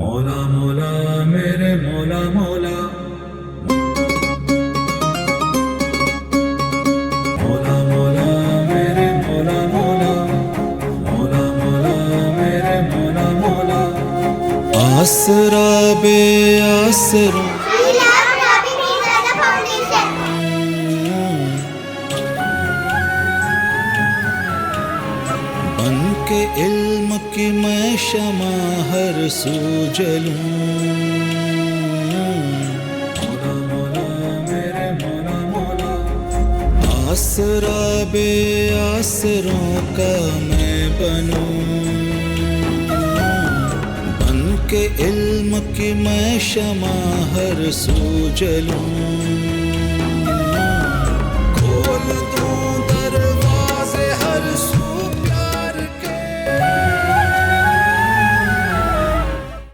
मौला मौला मेरे मौला मौला मौला मौला मेरे मौला मौला मौला मौला मेरे मौला मौला आसरा बे आसरा बन के इल्म की मैं शमा हर सू जलूं। मौला मौला मेरे मौला मौला आसरा बे आसरों का मैं बनूं। बन के इल्म की मैं शमा हर सू जलूं।